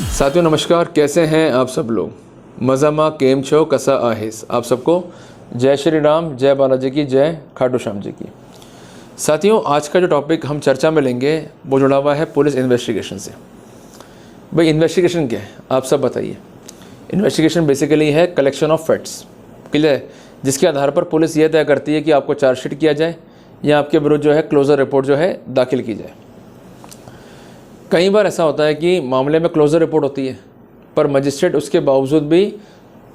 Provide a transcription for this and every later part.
साथियों नमस्कार, कैसे हैं आप सब लोग। मज़ामा केम छो कसा आहेस। आप सबको जय श्री राम, जय बालाजी की, जय खाटू श्याम जी की। साथियों आज का जो टॉपिक हम चर्चा में लेंगे वो जुड़ा हुआ है पुलिस इन्वेस्टिगेशन से। भाई इन्वेस्टिगेशन क्या है आप सब बताइए। इन्वेस्टिगेशन बेसिकली है कलेक्शन ऑफ फैक्ट्स, क्लियर है, जिसके आधार पर पुलिस ये तय करती है कि आपको चार्जशीट किया जाए या आपके विरुद्ध जो है क्लोजर रिपोर्ट जो है दाखिल की जाए। कई बार ऐसा होता है कि मामले में क्लोजर रिपोर्ट होती है पर मजिस्ट्रेट उसके बावजूद भी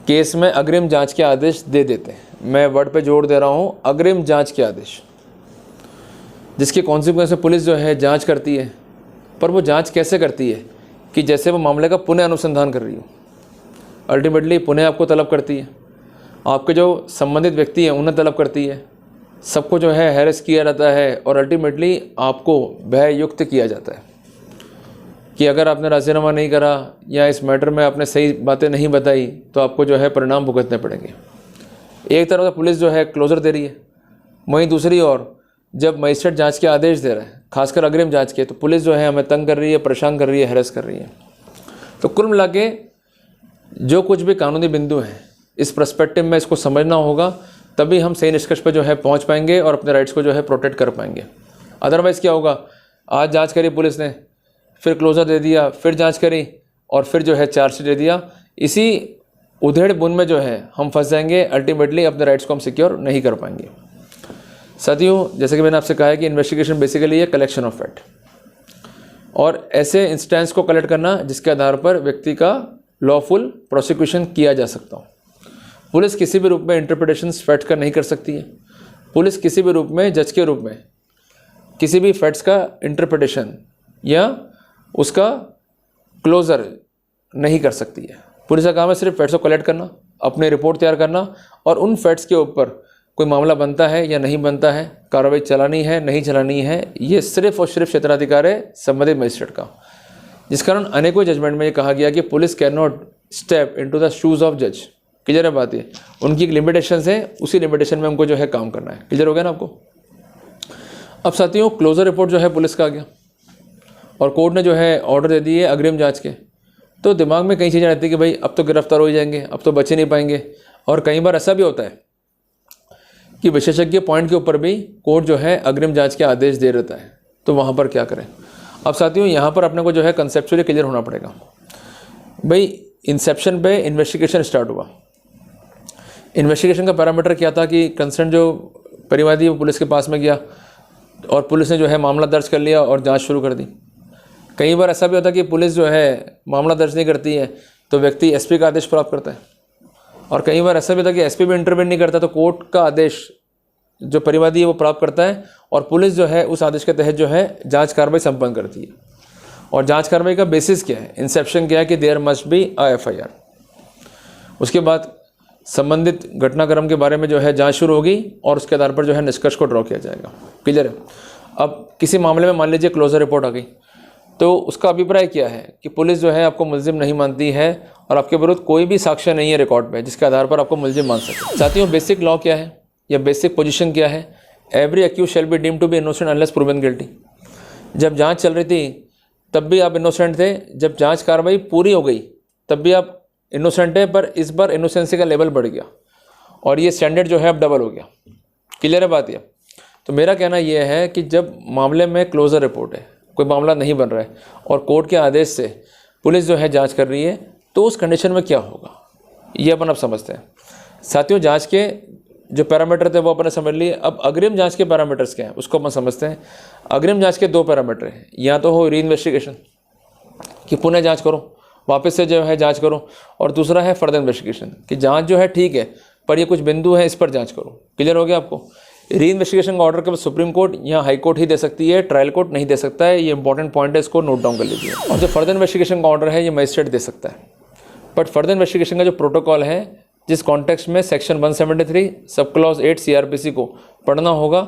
केस में अग्रिम जांच के आदेश दे देते हैं। मैं वर्ड पे जोर दे रहा हूँ, अग्रिम जांच के आदेश, जिसके कॉन्सिक्वेंस में पुलिस जो है जांच करती है। पर वो जांच कैसे करती है कि जैसे वो मामले का पुनः अनुसंधान कर रही हो। अल्टीमेटली पुनः आपको तलब करती है, आपके जो संबंधित व्यक्ति हैं उन्हें तलब करती है, सबको जो है हैरेस किया जाता है और अल्टीमेटली आपको भययुक्त किया जाता है कि अगर आपने राजीनामा नहीं करा या इस मैटर में आपने सही बातें नहीं बताई तो आपको जो है परिणाम भुगतने पड़ेंगे। एक तरफ से पुलिस जो है क्लोजर दे रही है, वहीं दूसरी ओर जब मजिस्ट्रेट जांच के आदेश दे रहा है, खासकर अग्रिम जांच के, तो पुलिस जो है हमें तंग कर रही है, परेशान कर रही है, हैरेस कर रही है। तो कुल मिला के जो कुछ भी कानूनी बिंदु हैं इस पर्सपेक्टिव में इसको समझना होगा, तभी हम सही निष्कर्ष पर जो है पहुँच पाएंगे और अपने राइट्स को जो है प्रोटेक्ट कर पाएंगे। अदरवाइज़ क्या होगा, आज जाँच करी पुलिस ने, फिर क्लोजर दे दिया, फिर जांच करी और फिर जो है चार्जशीट दे दिया। इसी उधेड़ बुन में जो है हम फंस जाएंगे, अल्टीमेटली अपने राइट्स को हम सिक्योर नहीं कर पाएंगे। साथियों जैसे कि मैंने आपसे कहा है कि इन्वेस्टिगेशन बेसिकली है कलेक्शन ऑफ फैक्ट और ऐसे इंस्टेंस को कलेक्ट करना जिसके आधार पर व्यक्ति का लॉफुल प्रोसिक्यूशन किया जा सकता हो। पुलिस किसी भी रूप में इंटरप्रिटेशन फैक्ट का नहीं कर सकती है। पुलिस किसी भी रूप में जज के रूप में किसी भी फैक्ट्स का इंटरप्रिटेशन या उसका क्लोज़र नहीं कर सकती है। पुलिस का काम है सिर्फ फैक्ट्स को कलेक्ट करना, अपनी रिपोर्ट तैयार करना और उन फैक्ट्स के ऊपर कोई मामला बनता है या नहीं बनता है, कार्रवाई चलानी है नहीं चलानी है, ये सिर्फ और सिर्फ क्षेत्राधिकार है संबंधित मजिस्ट्रेट का। जिस कारण अनेकों जजमेंट में ये कहा गया कि police can not step into the shoes of जज। क्लियर है बात ये, उनकी एक लिमिटेशन है, उसी लिमिटेशन में उनको जो है काम करना है। क्लियर हो गया ना आपको। अब साथियों क्लोजर रिपोर्ट जो है पुलिस का आ गया और कोर्ट ने जो है ऑर्डर दे दिए अग्रिम जांच के, तो दिमाग में कई चीज़ें रहती है कि भाई अब तो गिरफ्तार हो ही जाएंगे, अब तो बचे नहीं पाएंगे। और कई बार ऐसा भी होता है कि विशेषज्ञ पॉइंट के ऊपर भी कोर्ट जो है अग्रिम जांच के आदेश दे देता है, तो वहाँ पर क्या करें। अब साथियों यहाँ पर अपने को जो है कंसेप्चुअली क्लियर होना पड़ेगा। भाई इंसेप्शन पे इन्वेस्टिगेशन स्टार्ट हुआ। इन्वेस्टिगेशन का पैरामीटर क्या था कि कंसर्न जो परिवादी वो पुलिस के पास में गया और पुलिस ने जो है मामला दर्ज कर लिया और जाँच शुरू कर दी। कई बार ऐसा भी होता है कि पुलिस जो है मामला दर्ज नहीं करती है तो व्यक्ति एसपी का आदेश प्राप्त करता है, और कई बार ऐसा भी होता है कि एसपी भी इंटरवेन नहीं करता तो कोर्ट का आदेश जो परिवादी है वो प्राप्त करता है और पुलिस जो है उस आदेश के तहत जो है जांच कार्रवाई संपन्न करती है। और जांच कार्रवाई का बेसिस क्या है, इंसेप्शन क्या है कि there must be a FIR. उसके बाद संबंधित घटनाक्रम के बारे में जो है जाँच शुरू होगी और उसके आधार पर जो है निष्कर्ष को ड्रॉ किया जाएगा। क्लियर है। अब किसी मामले में मान लीजिए क्लोजर रिपोर्ट आ गई, तो उसका अभिप्राय क्या है कि पुलिस जो है आपको मुलजिम नहीं मानती है और आपके विरुद्ध कोई भी साक्ष्य नहीं है रिकॉर्ड पे जिसके आधार पर आपको मुलजिम मान सके। साथियों बेसिक लॉ क्या है या बेसिक पोजीशन क्या है, every accused shall be deemed to be innocent unless proven guilty. जब जांच चल रही थी तब भी आप इनोसेंट थे, जब जांच कार्रवाई पूरी हो गई तब भी आप इनोसेंट है, पर इस बार इनोसेंसी का लेवल बढ़ गया और ये स्टैंडर्ड जो है अब डबल हो गया। क्लियर है बात ये। तो मेरा कहना यह है कि जब मामले में क्लोजर रिपोर्ट है, कोई मामला नहीं बन रहा है और कोर्ट के आदेश से पुलिस जो है जांच कर रही है, तो उस कंडीशन में क्या होगा ये अपन अब समझते हैं। साथियों जांच के जो पैरामीटर थे वो अपन समझ लिए। अब अग्रिम जांच के पैरामीटर्स क्या हैं उसको अपन समझते हैं। अग्रिम जांच के दो पैरामीटर हैं, या तो हो री इन्वेस्टिगेशन कि पुनः जाँच करो, वापस से जो है जाँच करो, और दूसरा है फर्दर इन्वेस्टिगेशन कि जाँच जो है ठीक है पर ये कुछ बिंदु है इस पर जाँच करो। क्लियर हो गया आपको। री इन्वेस्टिगेशन का ऑर्डर केवल सुप्रीम कोर्ट या हाई कोर्ट ही दे सकती है, ट्रायल कोर्ट नहीं दे सकता है। ये इंपॉर्टेंट पॉइंट है, इसको नोट डाउन कर लीजिए। और जो फर्दर इन्वेस्टिगेशन का ऑर्डर है ये मजिस्ट्रेट दे सकता है। बट फर्दर इन्वेस्टिगेशन का जो प्रोटोकॉल है, जिस कॉन्टेक्स्ट में सेक्शन 173 सब क्लॉज 8 सीआरपीसी को पढ़ना होगा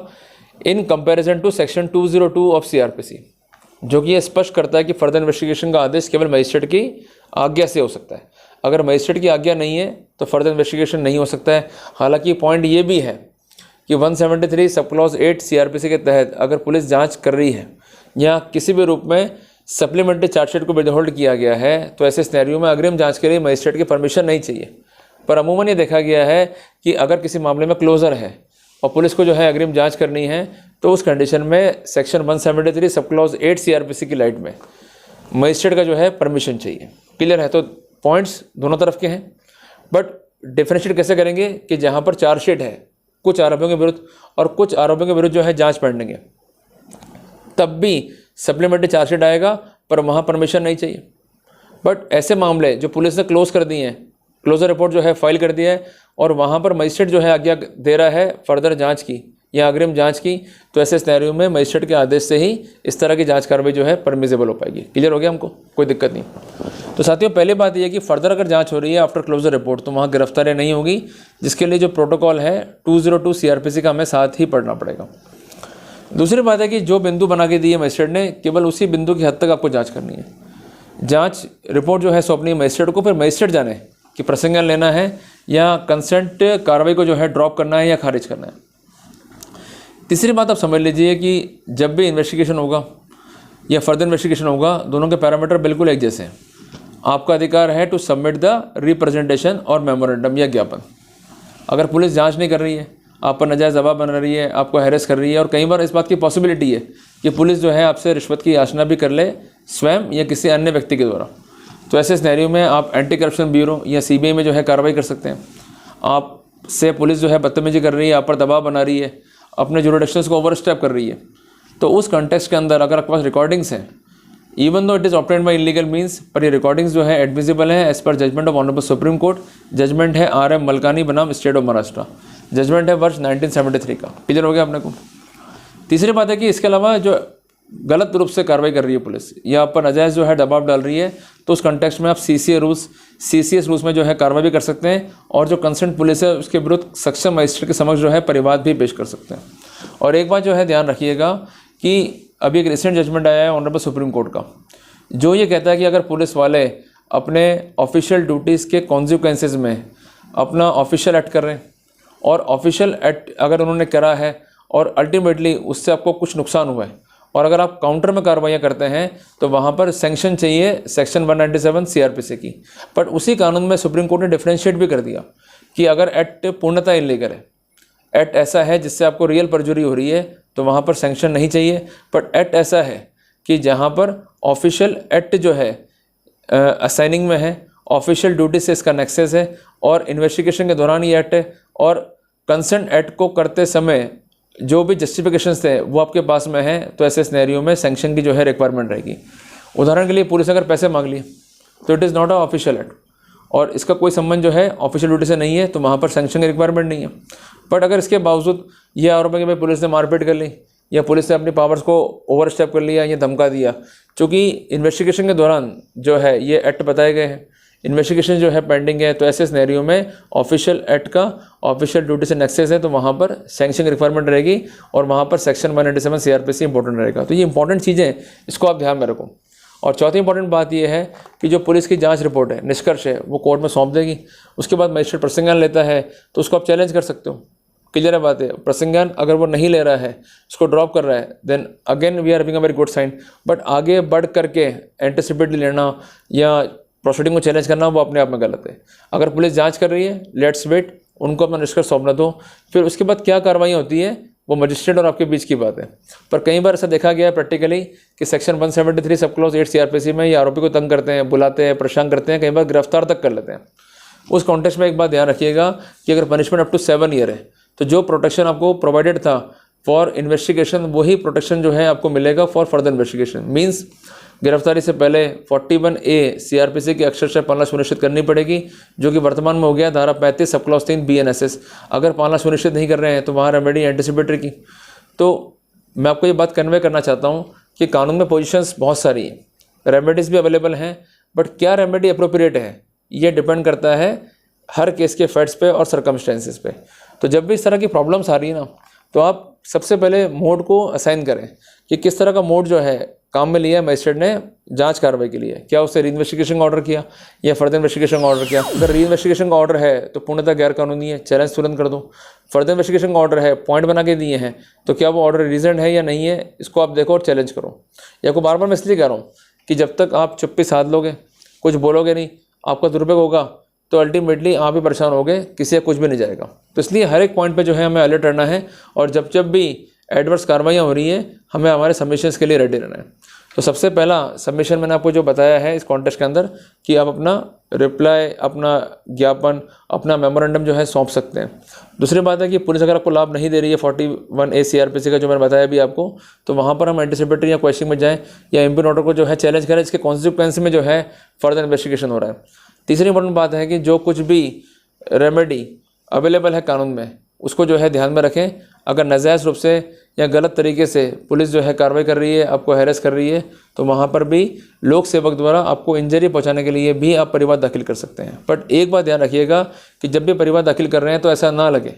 in comparison to section 202 of CrPC, जो कि ये स्पष्ट करता है कि फर्दर इन्वेस्टिगेशन का आदेश केवल मजिस्ट्रेट की आज्ञा से हो सकता है। अगर मजिस्ट्रेट की आज्ञा नहीं है तो फर्दर इन्वेस्टिगेशन नहीं हो सकता है। हालांकि पॉइंट ये भी है कि 173 सब क्लॉज 8 सीआरपीसी के तहत अगर पुलिस जांच कर रही है या किसी भी रूप में सप्लीमेंट्री चार्जशीट को विदहोल्ड किया गया है तो ऐसे सिनेरियो में अग्रिम जांच के लिए मजिस्ट्रेट की परमिशन नहीं चाहिए। पर अमूमन ये देखा गया है कि अगर किसी मामले में क्लोजर है और पुलिस को जो है अग्रिम जांच करनी है तो उस कंडीशन में सेक्शन 173 सब क्लॉज 8 सीआरपीसी की लाइट में मजिस्ट्रेट का जो है परमिशन चाहिए। क्लियर है? तो पॉइंट्स दोनों तरफ के हैं, बट डिफरेंशिएट कैसे करेंगे कि जहाँ पर चार्जशीट है कुछ आरोपियों के विरुद्ध और कुछ आरोपियों के विरुद्ध जो है जांच पेंडिंग है, तब भी सप्लीमेंट्री चार्जशीट आएगा पर वहाँ परमिशन नहीं चाहिए। बट ऐसे मामले जो पुलिस ने क्लोज कर दिए हैं, क्लोजर रिपोर्ट जो है फाइल कर दिया है और वहाँ पर मजिस्ट्रेट जो है आज्ञा दे रहा है फर्दर जांच की या अग्रिम जांच की, तो ऐसे सिनेरियो में मजिस्ट्रेट के आदेश से ही इस तरह की जांच कार्रवाई जो है परमिसेबल हो पाएगी। क्लियर हो गया हमको? कोई दिक्कत नहीं। तो साथियों, पहले बात यह है कि फर्दर अगर जांच हो रही है आफ्टर क्लोजर रिपोर्ट तो वहाँ गिरफ्तारी नहीं होगी, जिसके लिए जो प्रोटोकॉल है 202 सीआरपीसी का हमें साथ ही पढ़ना पड़ेगा। दूसरी बात है कि जो बिंदु बना के दिए मजिस्ट्रेट ने, केवल उसी बिंदु की हद तक आपको जाँच करनी है। जाँच रिपोर्ट जो है सौंपनी है मजिस्ट्रेट को, फिर मजिस्ट्रेट जाने कि प्रसंज्ञान लेना है या कंसेंट कार्रवाई को जो है ड्रॉप करना है या खारिज करना है। तीसरी बात आप समझ लीजिए कि जब भी इन्वेस्टिगेशन होगा या फर्दर इन्वेस्टिगेशन होगा, दोनों के पैरामीटर बिल्कुल एक जैसे हैं। आपका अधिकार है टू सबमिट द रिप्रेजेंटेशन और मेमोरेंडम या ज्ञापन। अगर पुलिस जांच नहीं कर रही है, आप पर नाजायज़ दबाव बना रही है, आपको हैरेस कर रही है, और कई बार इस बात की पॉसिबिलिटी है कि पुलिस जो है आपसे रिश्वत की याचना भी कर ले स्वयं या किसी अन्य व्यक्ति के द्वारा, तो ऐसे सिनेरियो में आप एंटी करप्शन ब्यूरो या सीबीआई में जो है कार्रवाई कर सकते हैं। आपसे पुलिस जो है बदतमीजी कर रही है, आप पर दबाव बना रही है, अपने जुरिडिक्शंस को ओवर स्टेप कर रही है, तो उस कॉन्टेक्स्ट के अंदर अगर आपके पास रिकॉर्डिंग्स हैं, even though it is obtained by illegal means, पर ये रिकॉर्डिंग्स जो है एडमिसिबल है as per judgment of honourable Supreme Court. Judgment है RM मलकानी बनाम स्टेट ऑफ महाराष्ट्र, जजमेंट है वर्ष 1973 का। क्लियर हो गया अपने को? तीसरी बात है कि इसके अलावा जो गलत रूप से कार्रवाई कर रही है पुलिस या आप पर नाजायज़ जो है दबाव डाल रही है, तो उस कॉन्टेक्स्ट में आप CCS रूल्स में जो है कार्रवाई भी कर सकते हैं, और जो कंसर्न पुलिस है उसके विरुद्ध सक्षम मजिस्ट्रेट के समक्ष जो है परिवाद भी पेश कर सकते हैं। और एक बात जो है ध्यान रखिएगा कि अभी एक रिसेंट जजमेंट आया है ऑनरेबल सुप्रीम कोर्ट का, जो ये कहता है कि अगर पुलिस वाले अपने ऑफिशियल ड्यूटीज़ के कॉन्सिक्वेंसेस में अपना ऑफिशियल एक्ट कर रहे हैं और ऑफिशियल एक्ट अगर उन्होंने करा है और अल्टीमेटली उससे आपको कुछ नुकसान हुआ है और अगर आप काउंटर में कार्रवाइयाँ करते हैं, तो वहाँ पर सैंक्शन चाहिए सेक्शन 197 सीआरपीसी की। पर उसी कानून में सुप्रीम कोर्ट ने डिफरेंशिएट भी कर दिया कि अगर एक्ट पूर्णतः इलीगल है, एक्ट ऐसा है जिससे आपको रियल परजुरी हो रही है, तो वहाँ पर सैंक्शन नहीं चाहिए। बट एक्ट ऐसा है कि जहाँ पर ऑफिशियल एक्ट जो है असाइनिंग में है, ऑफिशियल ड्यूटी से इसका नेक्सेस है और इन्वेस्टिगेशन के दौरान ये एक्ट है, और कंसर्न एक्ट को करते समय जो भी जस्टिफिकेशंस थे वो आपके पास में है, तो ऐसे सिनेरियो में सैंक्शन की जो है रिक्वायरमेंट रहेगी। उदाहरण के लिए पुलिस अगर पैसे मांग लिए तो it is not a official act और इसका कोई संबंध जो है ऑफिशियल ड्यूटी से नहीं है, तो वहाँ पर सैंक्शन की रिक्वायरमेंट नहीं है। बट अगर इसके बावजूद ये आरोप है कि भाई पुलिस ने मारपीट कर ली या पुलिस ने अपनी पावर्स को ओवर स्टेप कर लिया या धमका दिया, चूँकि इन्वेस्टिगेशन के दौरान जो है ये एक्ट बताए गए हैं, इन्वेस्टिगेशन जो है पेंडिंग है, तो ऐसे सिनेरियो में ऑफिशियल एक्ट का ऑफिशियल ड्यूटी से नेक्सेस है, तो वहाँ पर सैंक्शन रिक्वायरमेंट रहेगी और वहाँ पर सेक्शन 197 सीआरपीसी इंपॉर्टेंट रहेगा। तो ये इंपॉर्टेंट चीज़ें, इसको आप ध्यान में रखो। और चौथी इंपॉर्टेंट बात यह है कि जो पुलिस की जांच रिपोर्ट है, निष्कर्ष है, वो कोर्ट में सौंप देगी। उसके बाद मजिस्ट्रेट प्रसंज्ञान लेता है तो उसको आप चैलेंज कर सकते हो। क्लियर है बात है? प्रसंज्ञान अगर वो नहीं ले रहा है, उसको ड्रॉप कर रहा है, then again we are having a very good sign. But आगे बढ़ करके एंटिसिपेटली लेना या प्रोसीडिंग को चैलेंज करना, वो अपने आप में गलत है। अगर पुलिस जांच कर रही है, लेट्स वेट, उनको अपना निष्कर्ष सौंपना दो, फिर उसके बाद क्या कार्रवाई होती है वो मजिस्ट्रेट और आपके बीच की बात है। पर कई बार ऐसा देखा गया है प्रैक्टिकली कि सेक्शन 173 सब क्लॉज 8 सीआरपीसी में ये आरोपी को तंग करते हैं, बुलाते हैं, परेशान करते हैं, कई बार गिरफ्तार तक कर लेते हैं। उस कॉन्टेक्स्ट में एक बात ध्यान रखिएगा कि अगर पनिशमेंट अप टू 7 ईयर है, तो जो प्रोटेक्शन आपको प्रोवाइडेड था फॉर इन्वेस्टिगेशन, वही प्रोटेक्शन जो है आपको मिलेगा फॉर फर्दर इन्वेस्टिगेशन। मीन्स गिरफ्तारी से पहले 41A सीआरपीसी की अक्षरशः पालना सुनिश्चित करनी पड़ेगी, जो कि वर्तमान में हो गया धारा 35 सब क्लॉज 3 BNSS। अगर पालना सुनिश्चित नहीं कर रहे हैं तो वहाँ रेमेडी एंटिसिपेटरी की। तो मैं आपको ये बात कन्वे करना चाहता हूँ कि कानून में पोजीशंस बहुत सारी हैं, रेमेडीज़ भी अवेलेबल हैं, बट क्या रेमेडी अप्रोप्रिएट है ये डिपेंड करता है हर केस के फैक्ट्स पे और सर्कमस्टेंसेस पे। तो जब भी इस तरह की प्रॉब्लम्स आ रही है ना, तो आप सबसे पहले मोड को असाइन करें कि किस तरह का मोड जो है काम में लिया है मजिस्ट्रेट ने जांच कार्रवाई के लिए। क्या उससे रीइन्वेस्टिगेशन का ऑर्डर किया या फर्दर इन्वेस्टिगेशन का ऑर्डर किया? अगर रीइन्वेस्टिगेशन का ऑर्डर है तो पूर्णतः गैर कानूनी है, चैलेंज तुरंत कर दो। फर्दर इन्वेस्टिगेशन का ऑर्डर है, पॉइंट बना के दिए हैं, तो क्या वो ऑर्डर रीजन है या नहीं है, इसको आप देखो और चैलेंज करो। या को बार बार मैं इसलिए कह रहा हूँ कि जब तक आप चुप्पी साध लोगे, कुछ बोलोगे नहीं, आपका दुरुपयोग होगा, तो अल्टीमेटली आप ही परेशान होगे, किसी का कुछ भी नहीं जाएगा। तो इसलिए हर एक पॉइंट पे जो है हमें अलर्ट रहना है, और जब जब भी एडवर्स कार्रवाइयाँ हो रही हैं हमें हमारे सबमिशंस के लिए रेडी रहना है। तो सबसे पहला सबमिशन मैंने आपको जो बताया है इस कॉन्टेस्ट के अंदर कि आप अपना रिप्लाई, अपना ज्ञापन, अपना मेमोरेंडम जो है सौंप सकते हैं। दूसरी बात है कि पुलिस अगर आपको लाभ नहीं दे रही है 41A CRPC का जो मैंने बताया भी आपको, तो वहाँ पर हम एंटिसिपेटरी या क्वेश्चन में जाएँ या इम्पीन ऑर्डर को जो है चैलेंज करें, इसके कॉन्सिक्वेंस में जो है फर्दर इन्वेस्टिगेशन हो रहा है। तीसरी इंपॉर्टेंट बात है कि जो कुछ भी रेमेडी अवेलेबल है कानून में, उसको जो है ध्यान में रखें। अगर नाजायज़ रूप से या गलत तरीके से पुलिस जो है कार्रवाई कर रही है, आपको हैरेस कर रही है, तो वहाँ पर भी लोक सेवक द्वारा आपको इंजरी पहुँचाने के लिए भी आप परिवाद दाखिल कर सकते हैं। बट एक बात ध्यान रखिएगा कि जब भी परिवाद दाखिल कर रहे हैं तो ऐसा ना लगे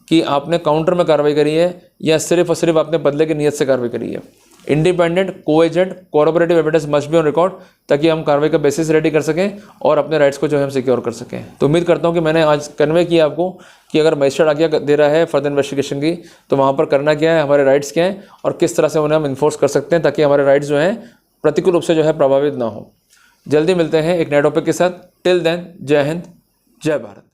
कि आपने काउंटर में कार्रवाई करी है या सिर्फ और सिर्फ आपने बदले की नीयत से कार्रवाई करी है। Independent, cogent, cooperative evidence must be on record, ताकि हम कार्रवाई का बेसिस रेडी कर सकें और अपने राइट्स को जो है हम सिक्योर कर सकें। तो उम्मीद करता हूं कि मैंने आज कन्वे किया आपको कि अगर मजिस्ट्रेट आज्ञा दे रहा है फर्दर इन्वेस्टिगेशन की, तो वहाँ पर करना क्या है, हमारे राइट्स क्या हैं और किस तरह से उन्हें हम इन्फोर्स कर सकते हैं, ताकि हमारे राइट्स जो हैं प्रतिकूल रूप से जो है प्रभावित ना हो। जल्दी मिलते हैं एक नए टॉपिक के साथ। टिल देन, जय हिंद, जय भारत।